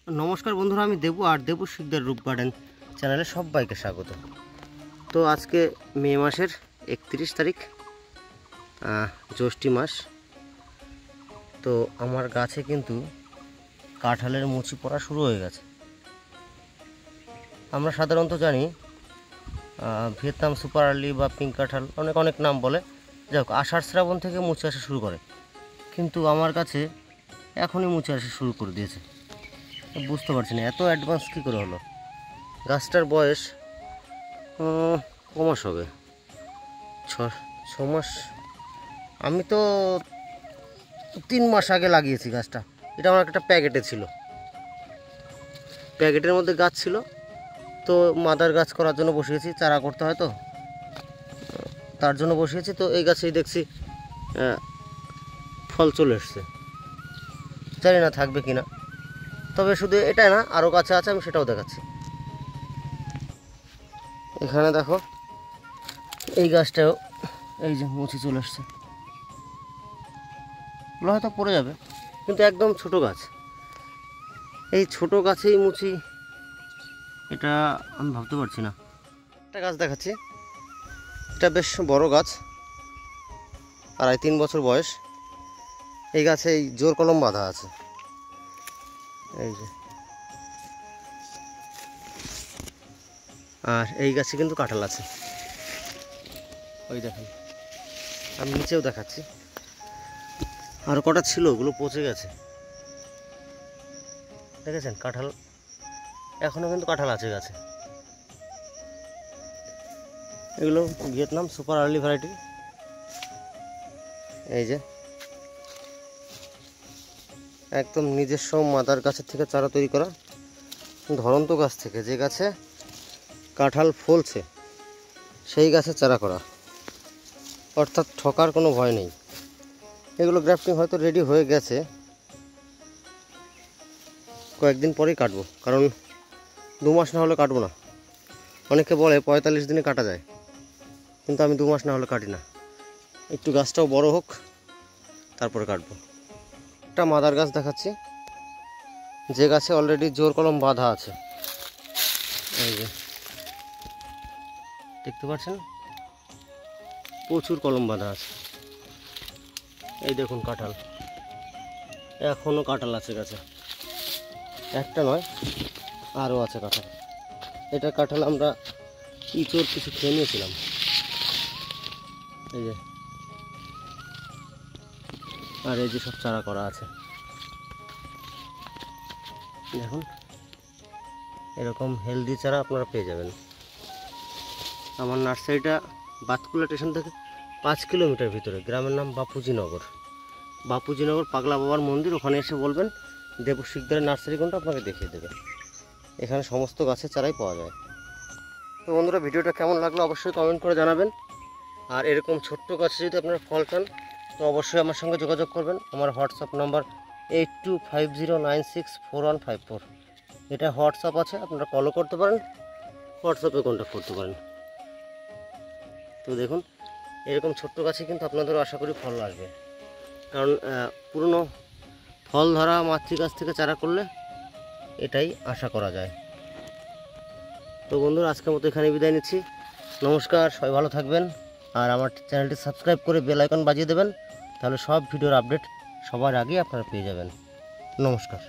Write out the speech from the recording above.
নমস্কার বন্ধুরা, আমি দেবু আর দেবু শিকদার রূপ গার্ডেন চ্যানেলে সবাইকে স্বাগত। তো আজকে মে মাসের 31 তারিখ, জ্যৈষ্ঠী মাস। তো আমার গাছে কিন্তু কাঁঠালের মুচি পড়া শুরু হয়ে গেছে। আমরা সাধারণত জানি ভিয়েতনাম সুপার আর্লি বা পিঙ্ক কাঁঠাল, অনেক নাম বলে। যাই হোক, আষাঢ় শ্রাবণ থেকে মুচি আসা শুরু করে, কিন্তু আমার কাছে এখনই মুচি আসা শুরু করে দিয়েছে। বুঝতে পারছি না এত অ্যাডভান্স কী করে হলো। গাছটার বয়স কমাস হবে, ছ মাস। আমি তো 3 মাস আগে লাগিয়েছি গাছটা। এটা আমার একটা প্যাকেটে ছিল, প্যাকেটের মধ্যে গাছ ছিল। তো মাদার গাছ করার জন্য বসিয়েছি, চারা করতে হয় তো, তার জন্য বসিয়েছি। তো এই গাছেই দেখছি ফল চলে এসছে। জানি না থাকবে কি না, তবে শুধু এটাই না, আরও গাছে আছে, আমি সেটাও দেখাচ্ছি। এখানে দেখো, এই গাছটাও এই যে মুচি চলে আসছে। ওগুলো হয়তো পড়ে যাবে, কিন্তু একদম ছোট গাছ। এই ছোট গাছেই মুচি, এটা আমি ভাবতে পারছি না। একটা গাছ দেখাচ্ছি, এটা বেশ বড় গাছ, 2.5-3 বছর বয়স। এই গাছে এই জোর কলম বাঁধা আছে, এই যে। আর এই গাছে কিন্তু কাঁঠাল আছে, ওই দেখেন। আমি নিচেও দেখাচ্ছি, আর কটা ছিল, ওগুলো পচে গেছে। দেখেছেন কাঁঠাল, এখনও কিন্তু কাঁঠাল আছে গাছে। এগুলো ভিয়েতনাম সুপার আর্লি ভ্যারাইটি। এই যে একদম নিজস্ব মাদার গাছের থেকে চারা তৈরি করা, ধরন্ত গাছ থেকে, যে গাছে কাঁঠাল ফলছে সেই গাছে চারা করা, অর্থাৎ ঠকার কোনো ভয় নেই। এগুলো গ্রাফটিং হয়তো রেডি হয়ে গেছে, কয়েকদিন পরেই কাটবো, কারণ 2 মাস না হলে কাটবো না। অনেকে বলে 45 দিনে কাটা যায়, কিন্তু আমি 2 মাস না হলে কাটি না। একটু গাছটাও বড় হোক, তারপরে কাটবো। একটা মাদার গাছ দেখাচ্ছি, যে গাছে অলরেডি জোর কলম বাঁধা আছে। এই যে দেখতে পাচ্ছেন, প্রচুর কলম বাঁধা আছে। এই দেখুন কাঁঠাল, এখনও কাঁঠাল আছে গাছে, একটা নয়, আরও আছে কাঁঠাল। এটা কাঁঠাল আমরা ইঁচড় কিছু খেয়ে নিয়েছিলাম। এই যে, আর এই যে সব চারা করা আছে, দেখুন। এরকম হেলদি চারা আপনারা পেয়ে যাবেন। আমার নার্সারিটা বাতকুলা স্টেশন থেকে 5 কিলোমিটার ভিতরে। গ্রামের নাম বাপুজিনগর। বাপুজিনগর পাগলা বাবার মন্দির, ওখানে এসে বলবেন দেবু শিকদারের নার্সারি কোনটা, আপনাকে দেখিয়ে দেবে। এখানে সমস্ত গাছের চারাই পাওয়া যায়। তো বন্ধুরা, ভিডিওটা কেমন লাগলো অবশ্যই কমেন্ট করে জানাবেন। আর এরকম ছোট্ট গাছে যদি আপনারা ফল চান, তো অবশ্যই আমার সঙ্গে যোগাযোগ করবেন। আমার হোয়াটসঅ্যাপ নাম্বার 8250964154। এটা হোয়াটসঅ্যাপ আছে, আপনারা কলও করতে পারেন, হোয়াটসঅ্যাপে কন্ট্যাক্ট করতে পারেন। তো দেখুন, এরকম ছোট্ট গাছে কিন্তু আপনাদেরও আশা করি ফল আসবে, কারণ পুরনো ফল ধরা মাতৃ গাছ থেকে চারা করলে এটাই আশা করা যায়। তো বন্ধুরা, আজকের মতো এখানে বিদায় নিচ্ছি। নমস্কার, সবাই ভালো থাকবেন। আর আমার চ্যানেলটি সাবস্ক্রাইব করে বেল আইকন বাজিয়ে দেবেন, তাহলে সব ভিডিওর আপডেট সবার আগে আপনারা পেয়ে যাবেন। নমস্কার।